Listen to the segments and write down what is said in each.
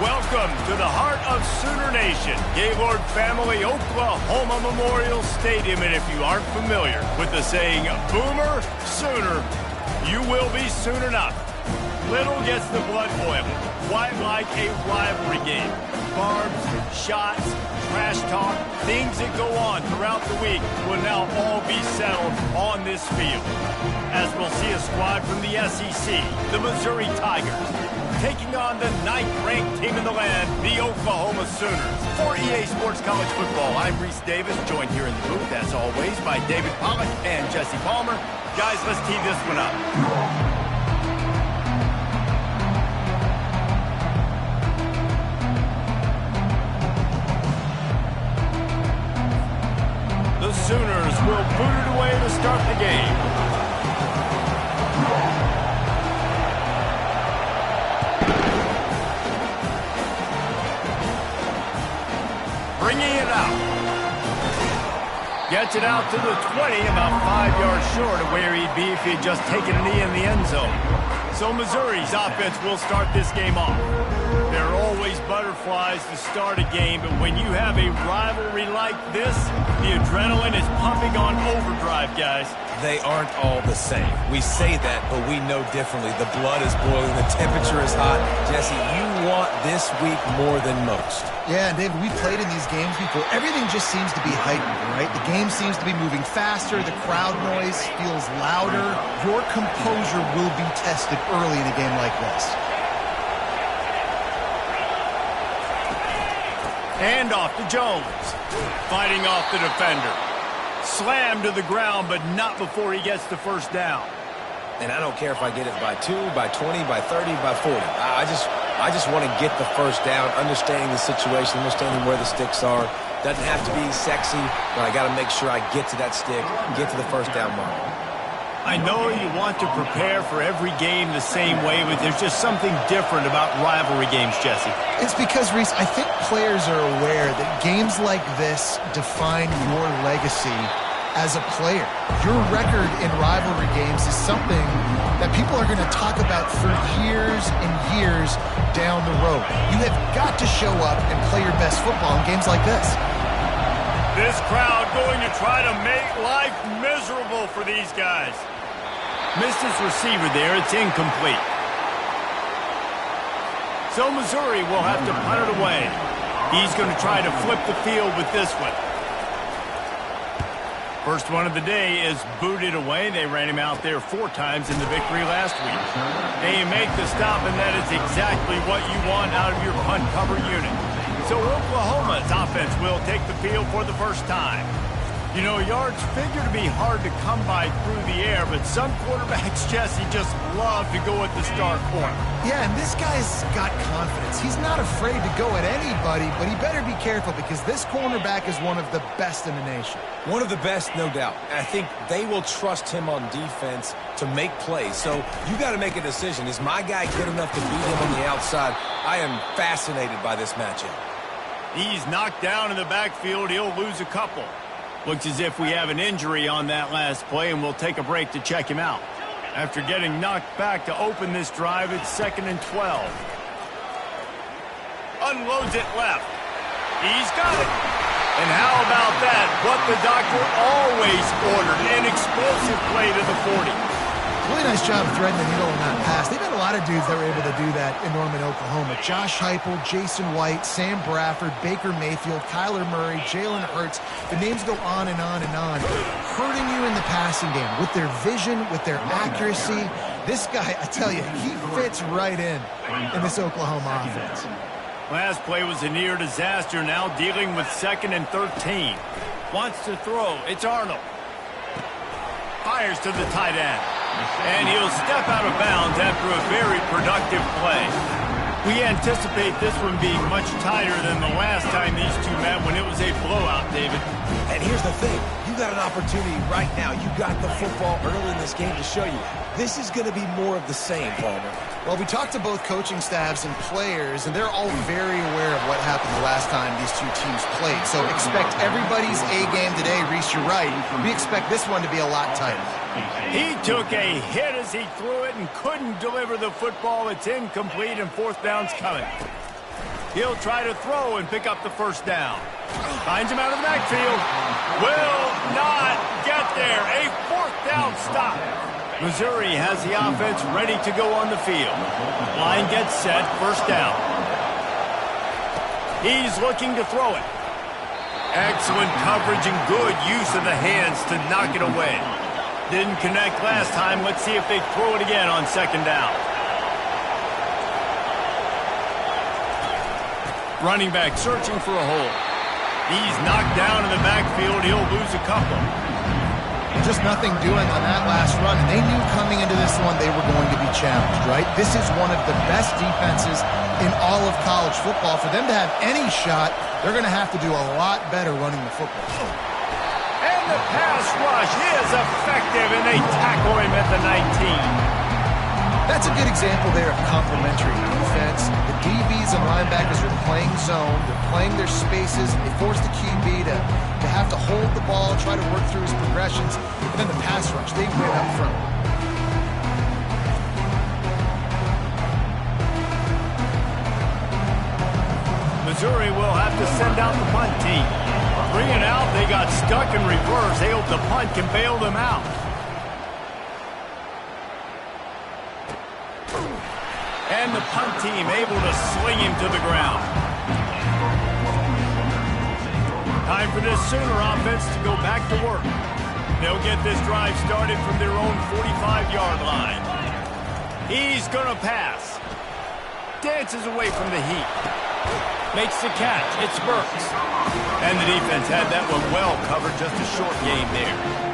Welcome to the heart of Sooner Nation, Gaylord Family Oklahoma Memorial Stadium. And if you aren't familiar with the saying, Boomer Sooner, you will be soon enough. Little gets the blood boiling, quite like a rivalry game. Barbs, shots, trash talk, things that go on throughout the week will now all be settled on this field. As we'll see a squad from the SEC, the Missouri Tigers, taking on the 9th-ranked team in the land, the Oklahoma Sooners. For EA Sports College Football, I'm Reese Davis, joined here in the booth, as always, by David Pollack and Jesse Palmer. Guys, let's tee this one up. The Sooners will boot it away to start the game. Bringing it out. Gets it out to the 20, about 5 yards short of where he'd be if he'd just taken a knee in the end zone. So Missouri's offense will start this game off. There are always butterflies to start a game, but when you have a rivalry like this, the adrenaline is pumping on overdrive, guys. They aren't all the same. We say that, but we know differently. The blood is boiling. The temperature is hot. Jesse, you want this week more than most. Yeah, and David, we played in these games before. Everything just seems to be heightened, right? The game seems to be moving faster. The crowd noise feels louder. Your composure will be tested early in a game like this. Hand off to Jones. Fighting off the defender. Slammed to the ground, but not before he gets the first down. And I don't care if I get it by 2, by 20, by 30, by 40. I just want to get the first down, understanding the situation, understanding where the sticks are. Doesn't have to be sexy, but I got to make sure I get to that stick, get to the first down mark. I know you want to prepare for every game the same way, but there's just something different about rivalry games, Jesse. It's because, Reese, I think players are aware that games like this define your legacy as a player. Your record in rivalry games is something that people are going to talk about for years and years down the road. You have got to show up and play your best football in games like this. This crowd going to try to make life miserable for these guys. Missed his receiver there. It's incomplete. So Missouri will have to punt it away. He's going to try to flip the field with this one. First one of the day is booted away. They ran him out there 4 times in the victory last week. They make the stop, and that is exactly what you want out of your punt cover unit. So Oklahoma's offense will take the field for the first time. You know, yards figure to be hard to come by through the air, but some quarterbacks, Jesse, just love to go at the star corner. Yeah, and this guy's got confidence. He's not afraid to go at anybody, but he better be careful because this cornerback is one of the best in the nation. One of the best, no doubt. I think they will trust him on defense to make plays. So you got to make a decision. Is my guy good enough to beat him on the outside? I am fascinated by this matchup. He's knocked down in the backfield. He'll lose a couple. Looks as if we have an injury on that last play, and we'll take a break to check him out. After getting knocked back to open this drive, it's 2nd and 12. Unloads it left. He's got it. And how about that? What the doctor always ordered, an explosive play to the 40. Really nice job threading the needle on that pass. They've had a lot of dudes that were able to do that in Norman, Oklahoma. Josh Heupel, Jason White, Sam Bradford, Baker Mayfield, Kyler Murray, Jalen Hurts. The names go on and on and on. Hurting you in the passing game with their vision, with their accuracy. This guy, I tell you, he fits right in this Oklahoma offense. Last play was a near disaster. Now dealing with 2nd and 13. Wants to throw. It's Arnold. Fires to the tight end. And he'll step out of bounds after a very productive play. We anticipate this one being much tighter than the last time these two met when it was a blowout, David. And here's the thing. You got an opportunity right now. You got the football early in this game to show you. This is going to be more of the same, Palmer. Well, we talked to both coaching staffs and players, and they're all very aware of what happened the last time these two teams played. So expect everybody's A game today. Reese, you're right. We expect this one to be a lot tighter. He took a hit as he threw it and couldn't deliver the football. It's incomplete, and 4th down's coming. He'll try to throw and pick up the first down. Finds him out of the backfield. Will not get there. A fourth down stop. Missouri has the offense ready to go on the field. Line gets set, first down. He's looking to throw it. Excellent coverage and good use of the hands to knock it away. Didn't connect last time. Let's see if they throw it again on second down. Running back searching for a hole. He's knocked down in the backfield. He'll lose a couple. Just nothing doing on that last run, and they knew coming into this one they were going to be challenged, right? This is one of the best defenses in all of college football. For them to have any shot, they're going to have to do a lot better running the football. And the pass rush is effective, and they tackle him at the 19. That's a good example there of complementary defense. The DBs and linebackers are playing zone. They're playing their spaces. They force the QB to have to hold the ball, try to work through his progressions. And then the pass rush, they win up front. Missouri will have to send out the punt team. Bring it out. They got stuck in reverse. They hope the punt can bail them out. And the punt team able to sling him to the ground. Time for this Sooner offense to go back to work. They'll get this drive started from their own 45-yard line. He's going to pass. Dances away from the heat. Makes the catch. It's Burks. And the defense had that one well covered. Just a short game there.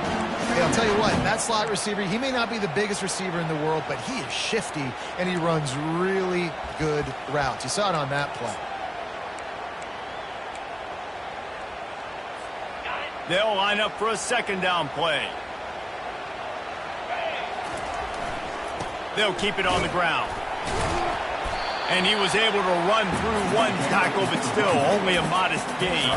Hey, I'll tell you what, that slot receiver, he may not be the biggest receiver in the world, but he is shifty, and he runs really good routes. You saw it on that play. They'll line up for a second down play. They'll keep it on the ground. And he was able to run through one tackle, but still only a modest gain.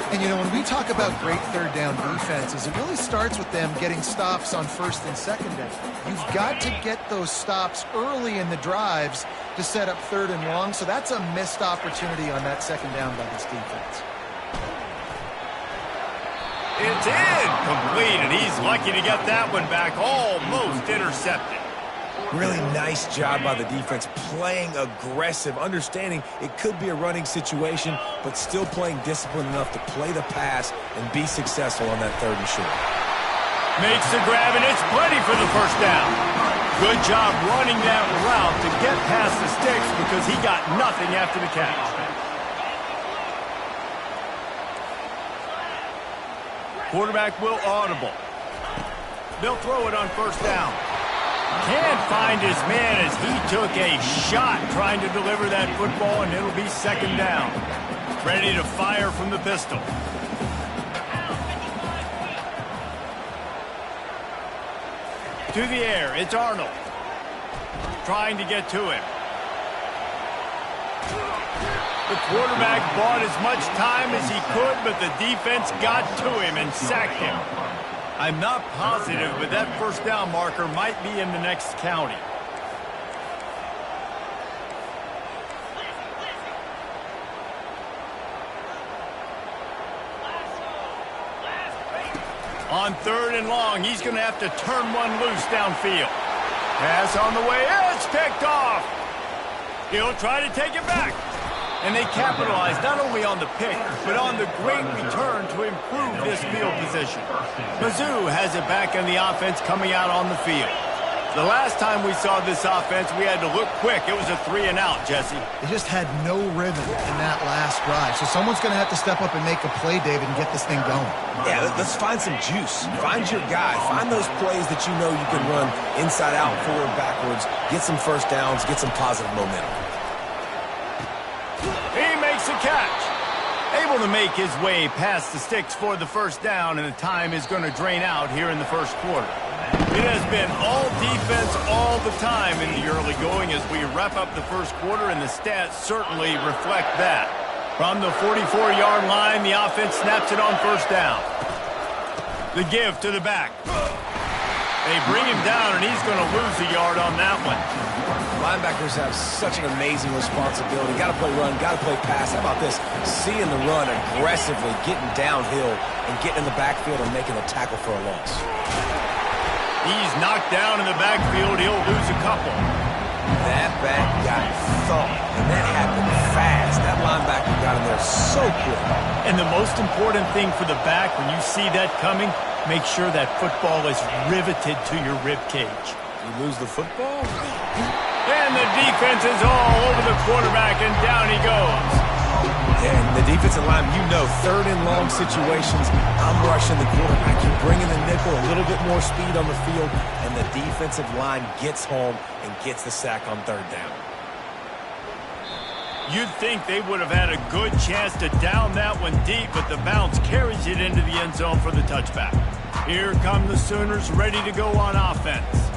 And, you know, when we talk about great third down defenses, it really starts with them getting stops on first and second down. You've got to get those stops early in the drives to set up third and long, so that's a missed opportunity on that second down by this defense. It's incomplete, and he's lucky to get that one back, almost intercepted. Really nice job by the defense, playing aggressive, understanding it could be a running situation, but still playing disciplined enough to play the pass and be successful on that third and short. Makes the grab, and it's plenty for the first down. Good job running that route to get past the sticks because he got nothing after the catch. Quarterback will audible. They'll throw it on first down. Can't find his man as he took a shot trying to deliver that football, and it'll be second down. Ready to fire from the pistol. To the air, it's Arnold. Trying to get to him. The quarterback bought as much time as he could, but the defense got to him and sacked him. I'm not positive, but that first down marker might be in the next county. On third and long, he's going to have to turn one loose downfield. Pass on the way. It's picked off. He'll try to take it back. And they capitalize not only on the pick, but on the great return to improve this field position. Mizzou has it back in the offense coming out on the field. The last time we saw this offense, we had to look quick. It was a 3-and-out, Jesse. They just had no rhythm in that last drive. So someone's going to have to step up and make a play, David, and get this thing going. Yeah, let's find some juice. Find your guy. Find those plays that you know you can run inside out, forward, backwards. Get some first downs. Get some positive momentum. He makes a catch. Able to make his way past the sticks for the first down, and the time is going to drain out here in the first quarter. It has been all defense all the time in the early going as we wrap up the first quarter, and the stats certainly reflect that. From the 44-yard line, the offense snaps it on first down. The give to the back. They bring him down, and he's going to lose a yard on that one. Linebackers have such an amazing responsibility. Got to play run, got to play pass. How about this? Seeing the run aggressively, getting downhill, and getting in the backfield and making a tackle for a loss. He's knocked down in the backfield. He'll lose a couple. That back got thumped, and that happened fast. That linebacker got in there so quick. And the most important thing for the back, when you see that coming, make sure that football is riveted to your rib cage. You lose the football? And the defense is all over the quarterback, and down he goes. And the defensive line, you know, third and long situations, I'm rushing the quarterback. You're bringing the nickel, a little bit more speed on the field, and the defensive line gets home and gets the sack on third down. You'd think they would have had a good chance to down that one deep, but the bounce carries it into the end zone for the touchback. Here come the Sooners ready to go on offense.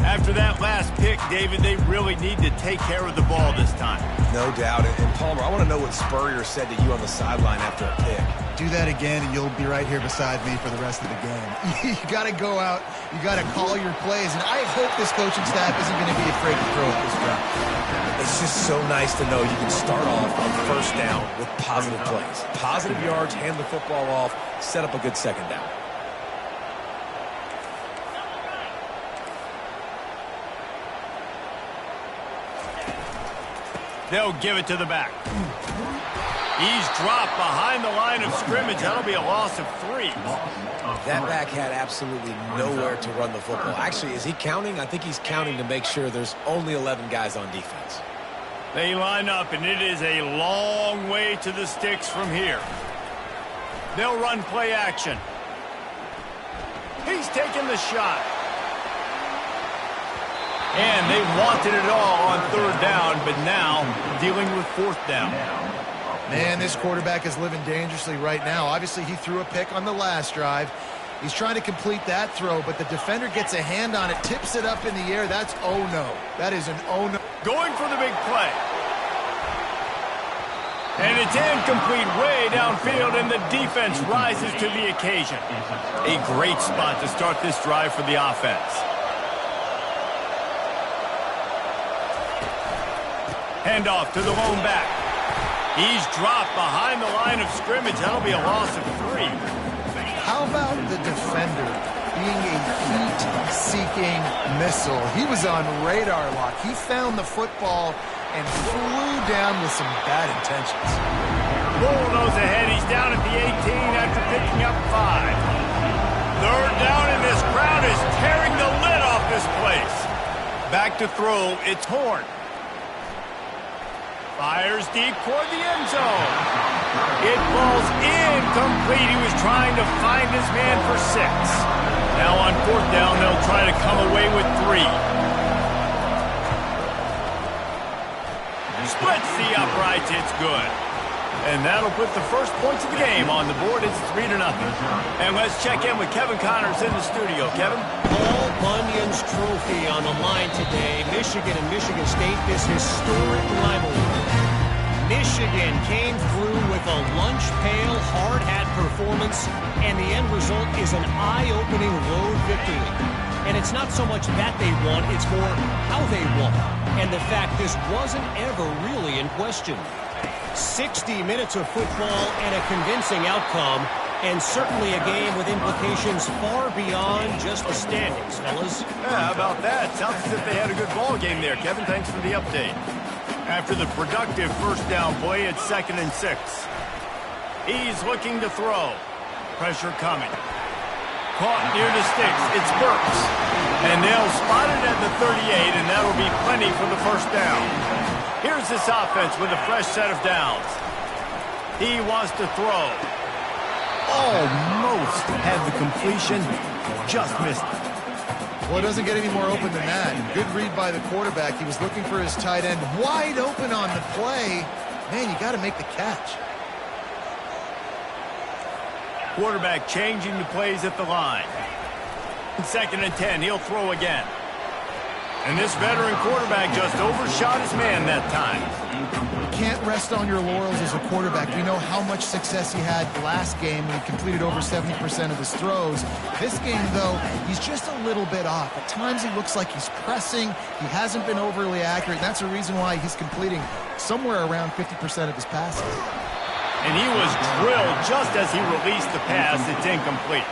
After that last pick, David, they really need to take care of the ball this time. No doubt. And Palmer, I want to know what Spurrier said to you on the sideline after a pick. Do that again, and you'll be right here beside me for the rest of the game. You got to go out. You got to call your plays. And I hope this coaching staff isn't going to be afraid to throw at this drive. It's just so nice to know you can start off on first down with positive plays. Positive yards, hand the football off, set up a good second down. They'll give it to the back. He's dropped behind the line of scrimmage. That'll be a loss of 3. That back had absolutely nowhere to run the football. Actually, is he counting? I think he's counting to make sure there's only 11 guys on defense. They line up, and it is a long way to the sticks from here. They'll run play action. He's taking the shot. And they wanted it all on third down, but now dealing with fourth down. Man, this quarterback is living dangerously right now. Obviously, he threw a pick on the last drive. He's trying to complete that throw, but the defender gets a hand on it, tips it up in the air. That's oh no. That is an oh no. Going for the big play. And it's incomplete way downfield, and the defense rises to the occasion. A great spot to start this drive for the offense. Handoff to the lone back. He's dropped behind the line of scrimmage. That'll be a loss of 3. How about the defender being a heat-seeking missile? He was on radar lock. He found the football and flew down with some bad intentions. Bullnose ahead. He's down at the 18 after picking up 5. Third down, and this crowd is tearing the lid off this place. Back to throw. It's Horn. Fires deep toward the end zone. It falls incomplete. He was trying to find his man for 6. Now on fourth down, they'll try to come away with 3. Splits the uprights. It's good. And that'll put the first points of the game on the board. It's 3-0. And let's check in with Kevin Connors in the studio. Kevin? Paul Bunyan's trophy on the line today. Michigan and Michigan State, this historic rivalry. Michigan came through with a lunch pail, hard hat performance, and the end result is an eye-opening road victory. And it's not so much that they won, it's more how they won. And the fact this wasn't ever really in question. 60 minutes of football and a convincing outcome, and certainly a game with implications far beyond just the standings, fellas. Yeah, how about that? Sounds as if they had a good ball game there, Kevin. Thanks for the update. After the productive first down play, it's 2nd and 6. He's looking to throw. Pressure coming. Caught near the sticks. It's Burks. And they'll spot it at the 38, and that'll be plenty for the first down. Here's this offense with a fresh set of downs. He wants to throw. Almost had the completion. Just missed it. Well, it doesn't get any more open than that. Good read by the quarterback. He was looking for his tight end wide open on the play. Man, you got to make the catch. Quarterback changing the plays at the line. 2nd and 10, he'll throw again. And this veteran quarterback just overshot his man that time. Can't rest on your laurels as a quarterback. We know how much success he had last game when he completed over 70% of his throws. This game, though, he's just a little bit off. At times he looks like he's pressing. He hasn't been overly accurate. That's the reason why he's completing somewhere around 50% of his passes. And he was drilled just as he released the pass. It's incomplete.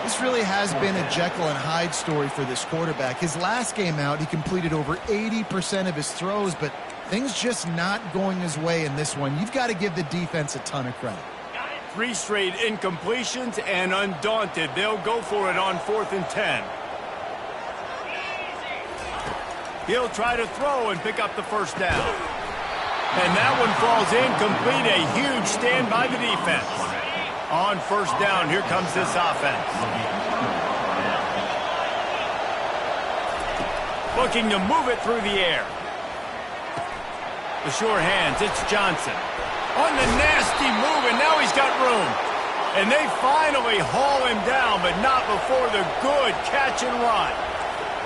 This really has been a Jekyll and Hyde story for this quarterback. His last game out, he completed over 80% of his throws, but things just not going his way in this one. You've got to give the defense a ton of credit. 3 straight incompletions, and undaunted, they'll go for it on 4th and 10. He'll try to throw and pick up the first down. And that one falls incomplete. A huge stand by the defense. On 1st down, here comes this offense. Looking to move it through the air. The sure hands, it's Johnson. On the nasty move, and now he's got room. And they finally haul him down, but not before the good catch and run.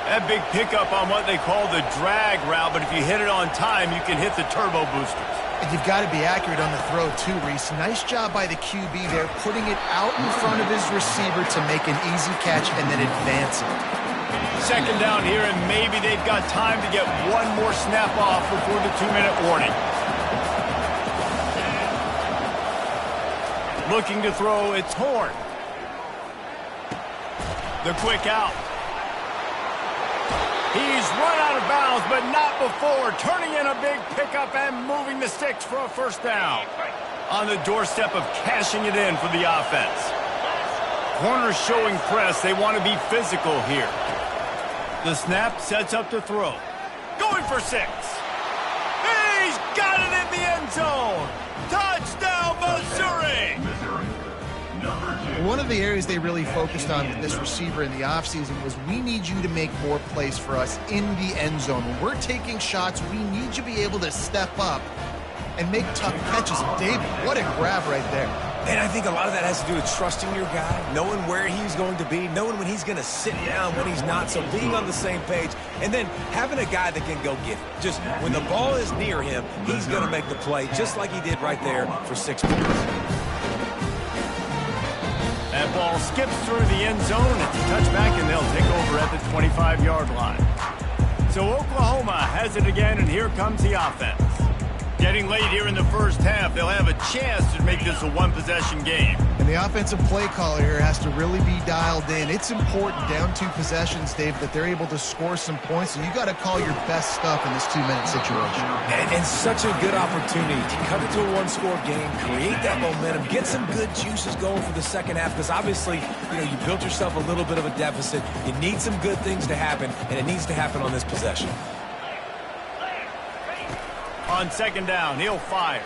That big pickup on what they call the drag route, but if you hit it on time, you can hit the turbo boosters. And you've got to be accurate on the throw, too, Reese. Nice job by the QB there, putting it out in front of his receiver to make an easy catch and then advance it. 2nd down here, and maybe they've got time to get one more snap off before the 2-minute warning. Looking to throw, it's Horn. The quick out. He's run out of bounds, but not before. Turning in a big pickup and moving the sticks for a 1st down. On the doorstep of cashing it in for the offense. Corners showing press. They want to be physical here. The snap sets up to throw. Going for 6. He's got it in the end zone. Touchdown, Missouri! One of the areas they really focused on with this receiver in the offseason was we need you to make more plays for us in the end zone. When we're taking shots, we need you to be able to step up and make tough catches. And David, what a grab right there. And I think a lot of that has to do with trusting your guy, knowing where he's going to be, knowing when he's going to sit down, when he's not, so being on the same page, and then having a guy that can go get it. Just when the ball is near him, he's going to make the play, just like he did right there for 6 points. That ball skips through the end zone. It's a touchback, and they'll take over at the 25-yard line. So Oklahoma has it again, and here comes the offense. Getting late here in the 1st half, they'll have a chance to make this a 1-possession game. And the offensive play caller here has to really be dialed in. It's important down 2 possessions, Dave, that they're able to score some points. And you got to call your best stuff in this 2-minute situation. And such a good opportunity to cut it to a 1-score game, create that momentum, get some good juices going for the 2nd half. Because obviously, you built yourself a little bit of a deficit. You need some good things to happen, and it needs to happen on this possession. On 2nd down, he'll fire.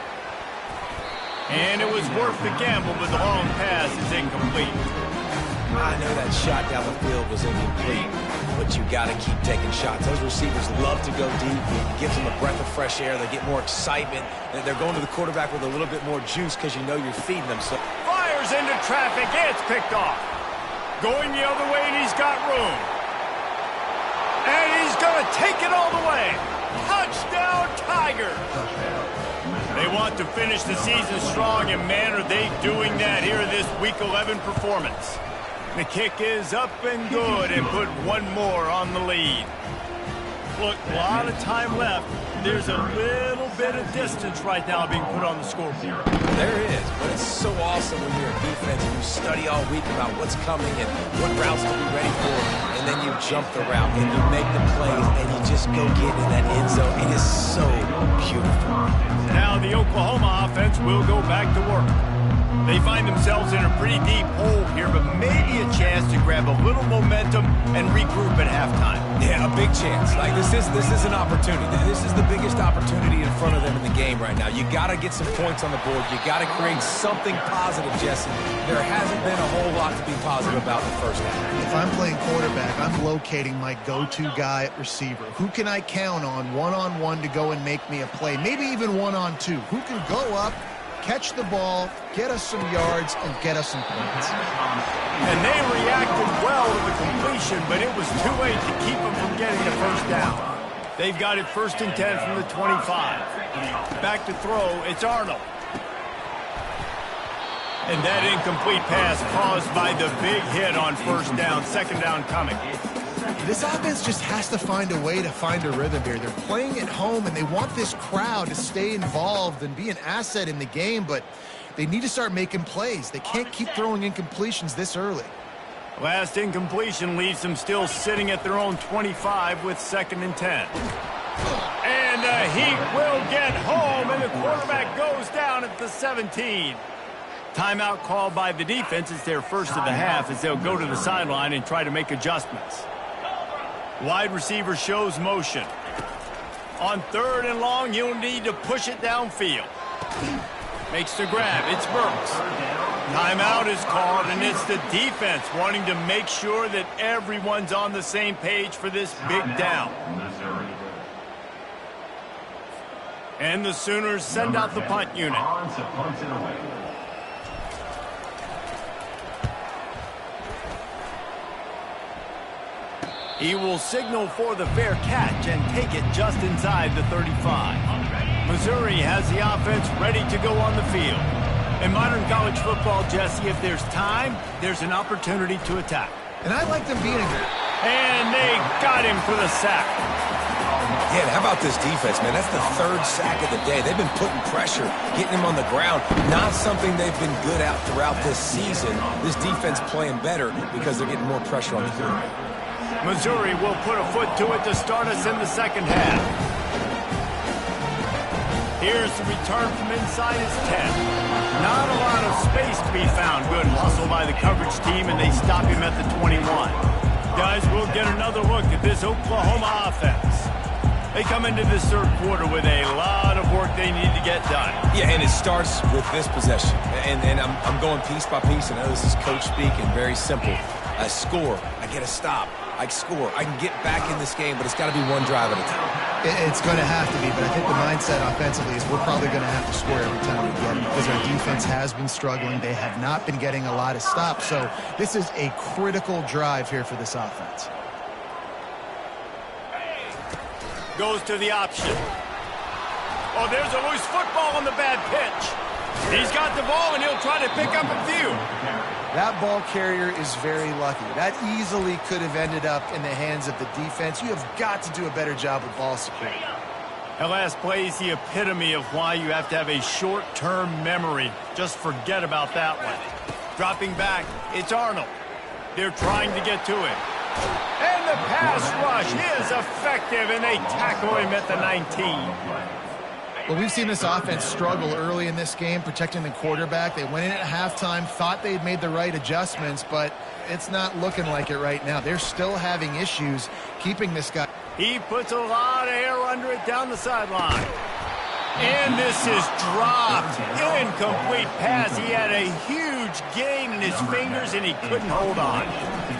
And it was worth the gamble, but the long pass is incomplete. I know that shot down the field was incomplete, but you got to keep taking shots. Those receivers love to go deep. It gives them a breath of fresh air. They get more excitement. They're going to the quarterback with a little bit more juice because you know you're feeding them. So fires into traffic. It's picked off. Going the other way, and he's got room. And he's going to take it all the way. Touchdown, Tigers! They want to finish the season strong, and man, are they doing that here in this Week 11 performance. The kick is up and good, and put one more on the lead. Look, a lot of time left. There's a little bit of distance right now being put on the scoreboard. There is, but it's so awesome when you're a defense and you study all week about what's coming and what routes to be ready for, and then you jump the route and you make the plays and you just go get in that end zone. It is so beautiful. Now the Oklahoma offense will go back to work. They find themselves in a pretty deep hole here, but maybe a chance to grab a little momentum and regroup at halftime. Yeah, a big chance. Like this is an opportunity. This is the biggest opportunity in front of them in the game right now. You got to get some points on the board. You got to create something positive, Jesse. There hasn't been a whole lot to be positive about in the 1st half. If I'm playing quarterback, I'm locating my go-to guy at receiver. Who can I count on one-on-one to go and make me a play? Maybe even one-on-two. Who can go up, catch the ball, get us some yards, and get us some points. And they reacted well to the completion, but it was too late to keep them from getting the first down. They've got it 1st and 10 from the 25. Back to throw, it's Arnold. And that incomplete pass caused by the big hit on 1st down, 2nd down coming. This offense just has to find a way to find a rhythm here. They're playing at home, and they want this crowd to stay involved and be an asset in the game, but they need to start making plays. They can't keep throwing incompletions this early. Last incompletion leaves them still sitting at their own 25 with 2nd and 10. And the Heat will get home, and the quarterback goes down at the 17. Timeout called by the defense. It's their first of the half as they'll go to the sideline and try to make adjustments. Wide receiver shows motion. On 3rd and long, you'll need to push it downfield. Makes the grab. It's Burks. Timeout is called, and it's the defense wanting to make sure that everyone's on the same page for this big down. And the Sooners send out the punt unit. He will signal for the fair catch and take it just inside the 35. Missouri has the offense ready to go on the field. In modern college football, Jesse, if there's time, there's an opportunity to attack. And I like them being here. And they got him for the sack. Yeah, how about this defense, man? That's the 3rd sack of the day. They've been putting pressure, getting him on the ground. Not something they've been good at throughout this season. This defense playing better because they're getting more pressure on the quarterback. Missouri will put a foot to it to start us in the 2nd half. Here's the return from inside his 10. Not a lot of space to be found. Good hustle by the coverage team, and they stop him at the 21. Guys, we'll get another look at this Oklahoma offense. They come into this 3rd quarter with a lot of work they need to get done. Yeah, and it starts with this possession. And I'm going piece by piece. I know this is coach speaking, very simple. I score, I get a stop. I score. I can get back in this game, but it's got to be one drive at a time. It's going to have to be, but I think the mindset offensively is we're probably going to have to score every time we get them because our defense has been struggling. They have not been getting a lot of stops, so this is a critical drive here for this offense. Goes to the option. Oh, there's a loose football on the bad pitch. He's got the ball, and he'll try to pick up a few. That ball carrier is very lucky. That easily could have ended up in the hands of the defense. You have got to do a better job with ball security. That last play is the epitome of why you have to have a short-term memory. Just forget about that one. Dropping back, it's Arnold. They're trying to get to him. And the pass rush is effective, and they tackle him at the 19. Well, we've seen this offense struggle early in this game, protecting the quarterback. They went in at halftime, thought they'd made the right adjustments, but it's not looking like it right now. They're still having issues keeping this guy. He puts a lot of air under it down the sideline. And this is dropped. Incomplete pass. He had a huge gain in his fingers, and he couldn't hold on.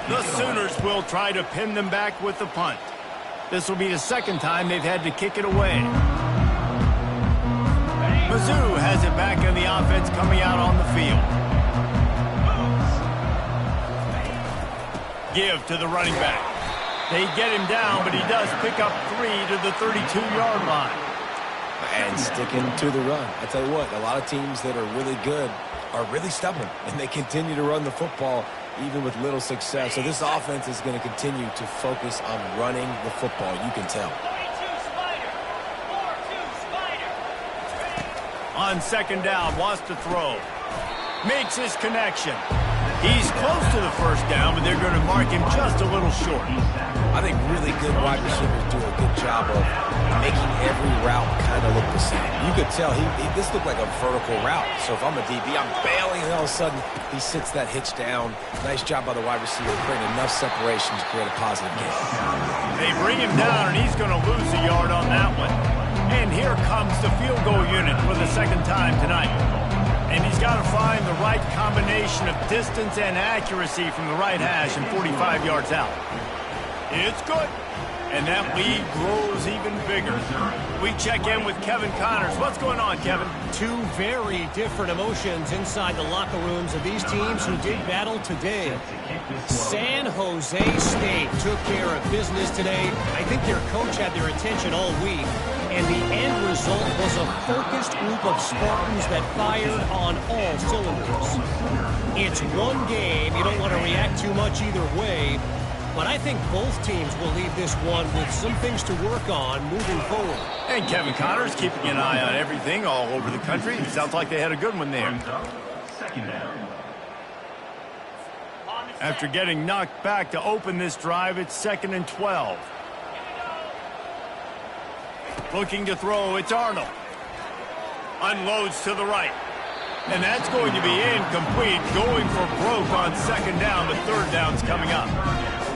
The Sooners will try to pin them back with the punt. This will be the 2nd time they've had to kick it away. Mizzou has it back in the offense coming out on the field. Give to the running back. They get him down, but he does pick up 3 to the 32-yard line. And sticking to the run. I tell you what, a lot of teams that are really good are really stubborn, and they continue to run the football even with little success. So this offense is going to continue to focus on running the football. You can tell. On 2nd down, wants to throw. Makes his connection. He's close to the 1st down, but they're going to mark him just a little short. I think really good wide receivers do a good job of making every route kind of look the same. You could tell this looked like a vertical route. So if I'm a DB, I'm bailing, and all of a sudden he sits that hitch down. Nice job by the wide receiver, creating enough separation to create a positive gain. They bring him down, and he's going to lose a yard on that one. And here comes the field goal unit for the 2nd time tonight. And he's got to find the right combination of distance and accuracy from the right hash and 45 yards out. It's good. And that lead grows even bigger. We check in with Kevin Connors. What's going on, Kevin? Two very different emotions inside the locker rooms of these teams who did battle today. San Jose State took care of business today. I think their coach had their attention all week. And the end result was a focused group of Spartans that fired on all cylinders. It's one game. You don't want to react too much either way. But I think both teams will leave this one with some things to work on moving forward. And Kevin Connors keeping an eye on everything all over the country. It sounds like they had a good one there. After getting knocked back to open this drive, it's 2nd and 12. Looking to throw, it's Arnold. Unloads to the right. And that's going to be incomplete. Going for broke on 2nd down. The 3rd down's coming up.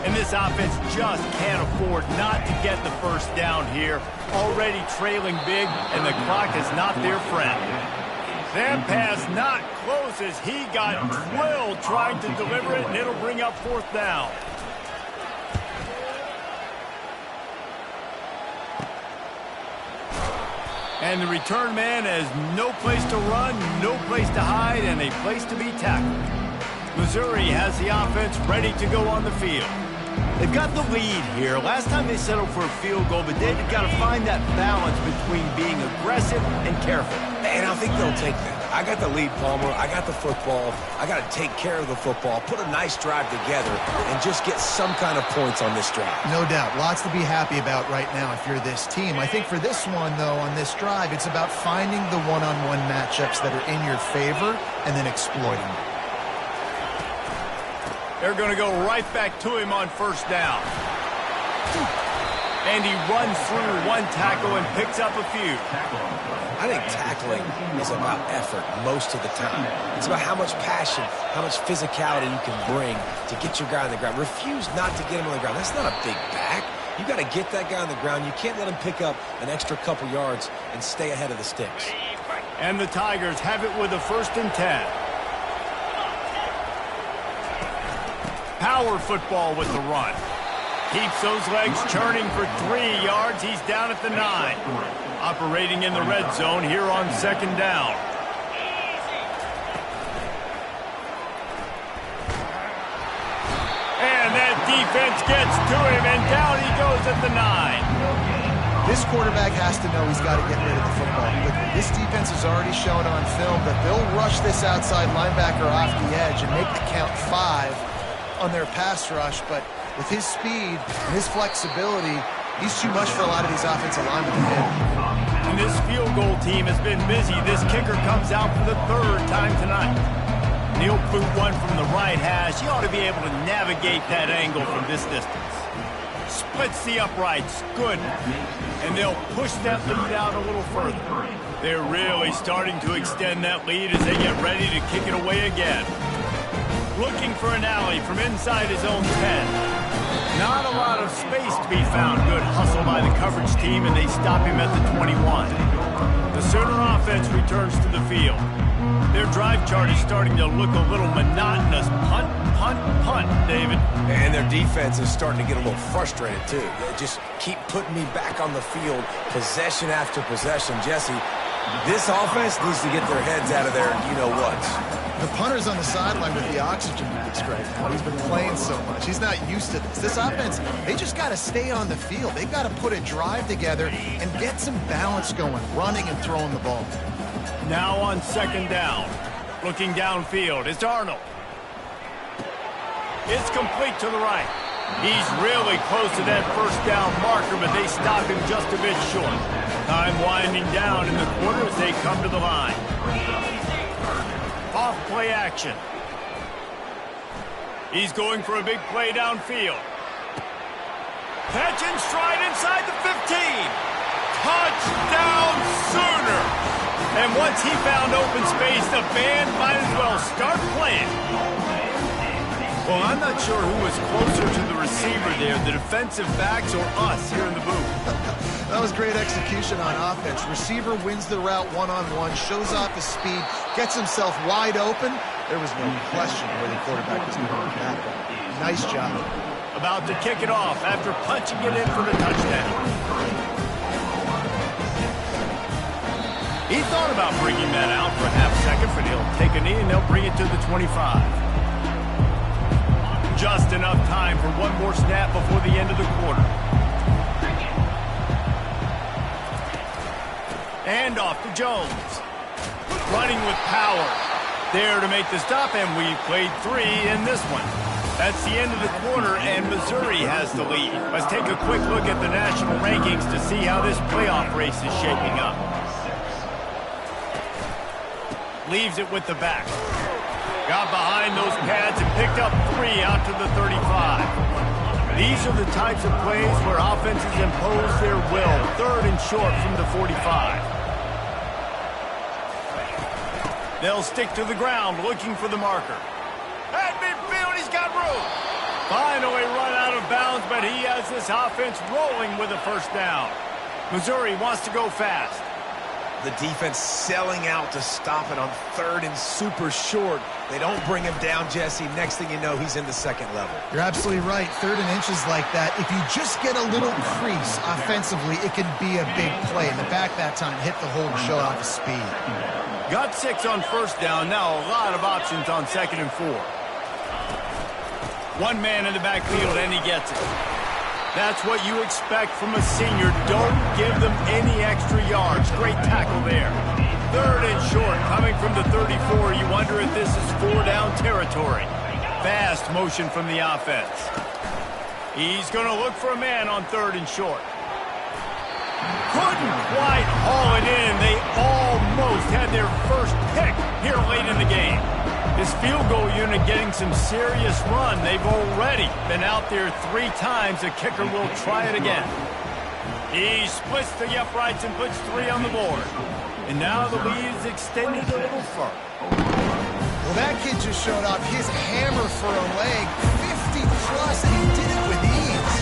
And this offense just can't afford not to get the first down here. Already trailing big, and the clock is not their friend. That pass not close as he got drilled trying to deliver it, and it'll bring up 4th down. And the return man has no place to run, no place to hide, and a place to be tackled. Missouri has the offense ready to go on the field. They've got the lead here. Last time they settled for a field goal, but they've got to find that balance between being aggressive and careful. And I think they'll take that. I got the lead, Palmer. I got the football. I got to take care of the football, put a nice drive together, and just get some kind of points on this drive. No doubt. Lots to be happy about right now if you're this team. I think for this one, though, on this drive, it's about finding the one-on-one matchups that are in your favor and then exploiting them. They're going to go right back to him on 1st down. And he runs through one tackle and picks up a few. I think tackling is about effort most of the time. It's about how much passion, how much physicality you can bring to get your guy on the ground. Refuse not to get him on the ground. That's not a big back. You got to get that guy on the ground. You can't let him pick up an extra couple yards and stay ahead of the sticks. And the Tigers have it with a 1st and 10. Power football with the run. Keeps those legs churning for 3 yards. He's down at the 9. Operating in the red zone here on 2nd down. And that defense gets to him, and down he goes at the 9. This quarterback has to know he's got to get rid of the football quickly. This defense has already shown on film that they'll rush this outside linebacker off the edge and make the count 5 on their pass rush, but with his speed and his flexibility, he's too much for a lot of these offensive linemen to hit. And this field goal team has been busy. This kicker comes out for the 3rd time tonight. He'll boot one from the right hash. He ought to be able to navigate that angle from this distance. Splits the uprights. Good. And they'll push that lead out a little further. They're really starting to extend that lead as they get ready to kick it away again. Looking for an alley from inside his own 10. Not a lot of space to be found. Good hustle by the coverage team, and they stop him at the 21. The Sooner offense returns to the field. Their drive chart is starting to look a little monotonous. Punt, punt, punt, David. And their defense is starting to get a little frustrated, too. They just keep putting me back on the field, possession after possession. Jesse, this offense needs to get their heads out of their you-know-whats. The punter's on the sideline with the oxygen mask right now. He's been playing so much. He's not used to this. This offense, they just got to stay on the field. They've got to put a drive together and get some balance going, running and throwing the ball. Now on 2nd down. Looking downfield, it's Arnold. It's complete to the right. He's really close to that 1st down marker, but they stop him just a bit short. Time winding down in the quarter as they come to the line. Off play action. He's going for a big play downfield. Catch and stride inside the 15. Touchdown Sooner. And once he found open space, the band might as well start playing. Well, I'm not sure who was closer to the receiver there, the defensive backs or us here in the booth. That was great execution on offense. Receiver wins the route one-on-one, shows off his speed, gets himself wide open. There was no question where the quarterback was going to that ball. Nice job. About to kick it off after punching it in for the touchdown. He thought about bringing that out for a half second, but he'll take a knee and they'll bring it to the 25. Just enough time for one more snap before the end of the quarter. And off to Jones. Running with power. There to make the stop, and we played 3 in this one. That's the end of the quarter, and Missouri has the lead. Let's take a quick look at the national rankings to see how this playoff race is shaping up. Leaves it with the back. Got behind those pads and picked up 3 out to the 35. These are the types of plays where offenses impose their will. 3rd and short from the 45. They'll stick to the ground looking for the marker. At midfield, he's got room. Finally run out of bounds, but he has this offense rolling with a first down. Missouri wants to go fast. The defense selling out to stop it on 3rd and super short. They don't bring him down, Jesse. Next thing you know, he's in the 2nd level. You're absolutely right. 3rd and inches like that. If you just get a little crease offensively, it can be a big play. In the back that time, hit the hole and showed off his speed. Got 6 on first down. Now a lot of options on 2nd and 4. One man in the backfield, and he gets it. That's what you expect from a senior. Don't give them any extra yards. Great tackle there. 3rd and short, coming from the 34. You wonder if this is 4-down territory. Fast motion from the offense. He's going to look for a man on 3rd and short. Couldn't quite haul it in. They almost had their first pick here late in the game. This field goal unit getting some serious run. They've already been out there 3 times. The kicker will try it again. He splits the uprights and puts 3 on the board. And now the lead is extended a little further. Well, that kid just showed off his hammer for a leg. 50-plus, and he did it with ease.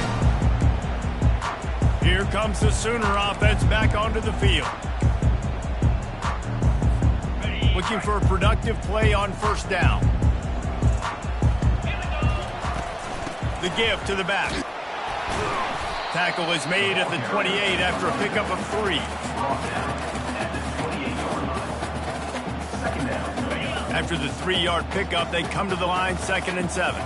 Here comes the Sooner offense back onto the field. Looking for a productive play on first down. The give to the back. Tackle is made at the 28 after a pickup of 3. After the 3-yard pickup, they come to the line 2nd and 7.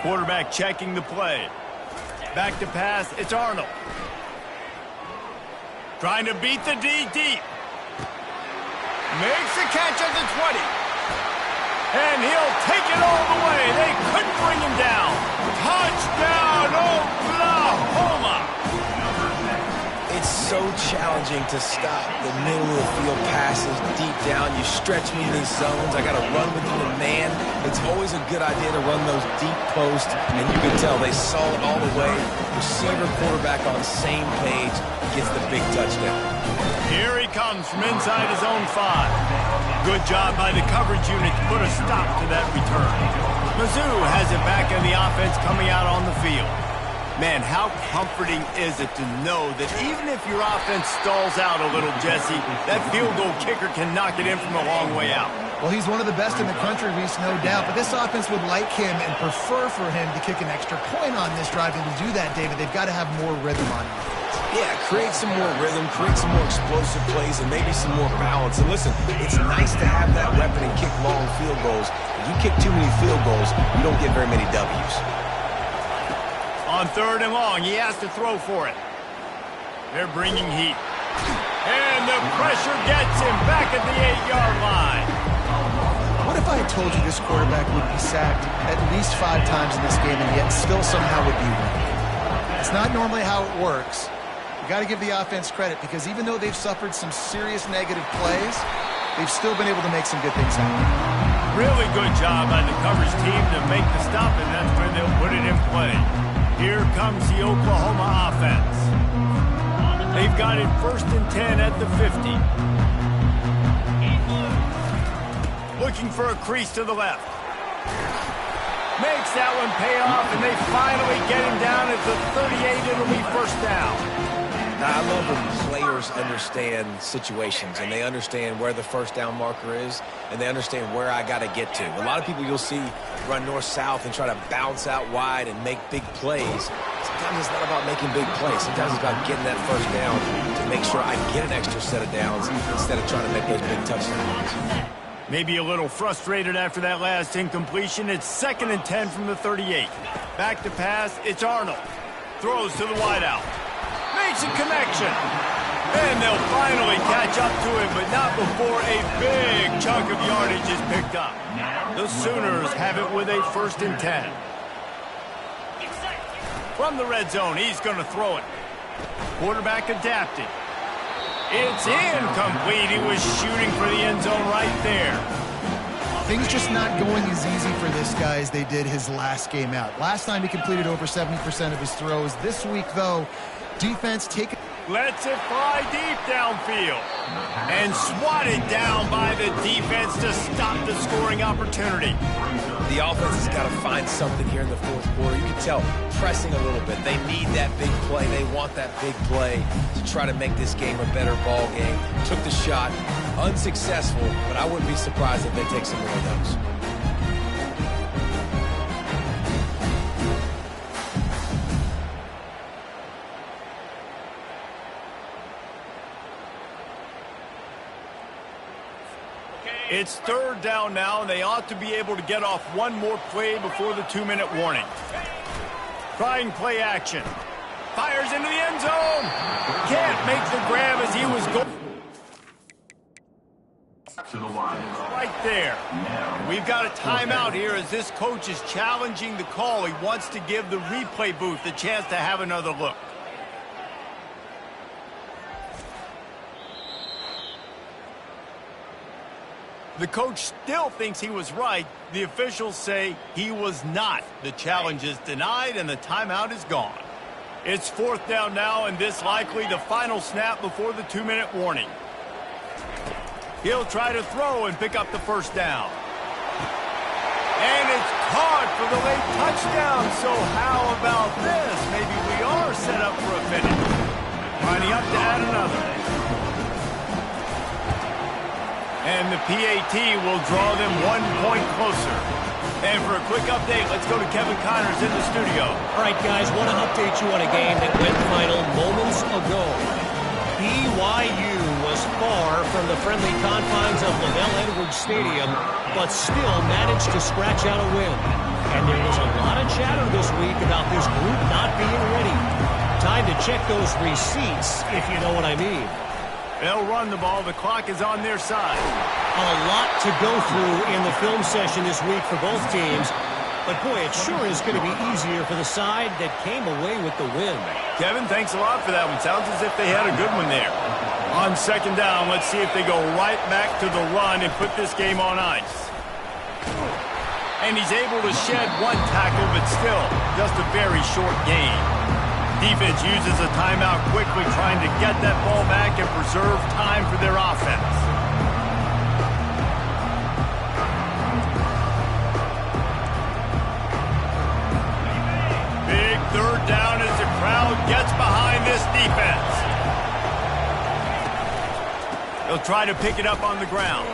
Quarterback checking the play. Back to pass, it's Arnold. Trying to beat the D deep. Makes the catch at the 20. And he'll take it all the way. They couldn't bring him down. Touchdown, Oklahoma! It's so challenging to stop the middle of the field passes deep down. You stretch me in these zones. I got to run with you in man. It's always a good idea to run those deep posts, and you can tell they saw it all the way. Receiver, quarterback on the same page. Gets the big touchdown. Here he comes from inside his own 5. Good job by the coverage unit to put a stop to that return. Mizzou has it back in the offense coming out on the field. Man, how comforting is it to know that even if your offense stalls out a little, Jesse, that field goal kicker can knock it in from a long way out. Well, he's one of the best in the country, Reese, no doubt. But this offense would like him and prefer for him to kick an extra point on this drive. And to do that, David, they've got to have more rhythm on offense. Yeah, create some more rhythm, create some more explosive plays, and maybe some more balance. And listen, it's nice to have that weapon and kick long field goals. If you kick too many field goals, you don't get very many W's. On 3rd and long, he has to throw for it. They're bringing heat. And the pressure gets him back at the 8-yard line. What if I had told you this quarterback would be sacked at least 5 times in this game and yet still somehow would be winning? It's not normally how it works. You got to give the offense credit because even though they've suffered some serious negative plays, they've still been able to make some good things happen. Really good job by the coverage team to make the stop, and that's where they'll put it in play. Here comes the Oklahoma offense. They've got it 1st and 10 at the 50. Looking for a crease to the left. Makes that one pay off, and they finally get him down at the 38. It'll be first down. Now, I love when players understand situations and they understand where the first down marker is and they understand where I got to get to. A lot of people you'll see run north-south and try to bounce out wide and make big plays. Sometimes it's not about making big plays. Sometimes it's about getting that first down to make sure I get an extra set of downs instead of trying to make those big touchdowns. Maybe a little frustrated after that last incompletion. It's 2nd and 10 from the 38. Back to pass, it's Arnold. Throws to the wideout. Makes a connection. And they'll finally catch up to him, but not before a big chunk of yardage is picked up. The Sooners have it with a 1st and 10. From the red zone, he's going to throw it. Quarterback adapting. It's incomplete. He was shooting for the end zone right there. Things just not going as easy for this guy as they did his last game out. Last time he completed over 70% of his throws. This week, though, defense taking... Lets it fly deep downfield. And swatted down by the defense to stop the scoring opportunity. The offense has got to find something here in the fourth quarter. You can tell, pressing a little bit. They need that big play. They want that big play to try to make this game a better ball game. Took the shot. Unsuccessful, but I wouldn't be surprised if they take some more of those. It's 3rd down now, and they ought to be able to get off one more play before the 2-minute warning. Trying play action. Fires into the end zone. Can't make the grab as he was going. Right there. We've got a timeout here as this coach is challenging the call. He wants to give the replay booth a chance to have another look. The coach still thinks he was right. The officials say he was not. The challenge is denied and the timeout is gone. It's 4th down now, and this likely the final snap before the 2-minute warning. He'll try to throw and pick up the 1st down. And it's caught for the late touchdown. So how about this? Maybe we are set up for a minute. Lining up to add another. And the PAT will draw them 1 point closer. And for a quick update, let's go to Kevin Connors in the studio. All right, guys, want to update you on a game that went final moments ago. BYU was far from the friendly confines of LaVell Edwards Stadium, but still managed to scratch out a win. And there was a lot of chatter this week about this group not being ready. Time to check those receipts, if you know what I mean. They'll run the ball. The clock is on their side. A lot to go through in the film session this week for both teams. But, boy, it sure is going to be easier for the side that came away with the win. Kevin, thanks a lot for that one. Sounds as if they had a good one there. On 2nd down, let's see if they go right back to the run and put this game on ice. And he's able to shed 1 tackle, but still just a very short gain. Defense uses a timeout quickly, trying to get that ball back and preserve time for their offense. Big 3rd down as the crowd gets behind this defense. He'll try to pick it up on the ground.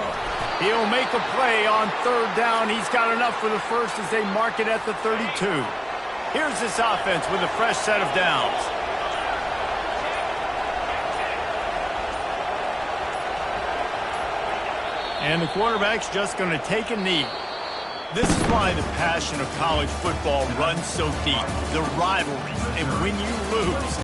He'll make a play on 3rd down. He's got enough for the 1st as they mark it at the 32. Here's this offense with a fresh set of downs. And the quarterback's just going to take a knee. This is why the passion of college football runs so deep. The rivalries, and when you lose,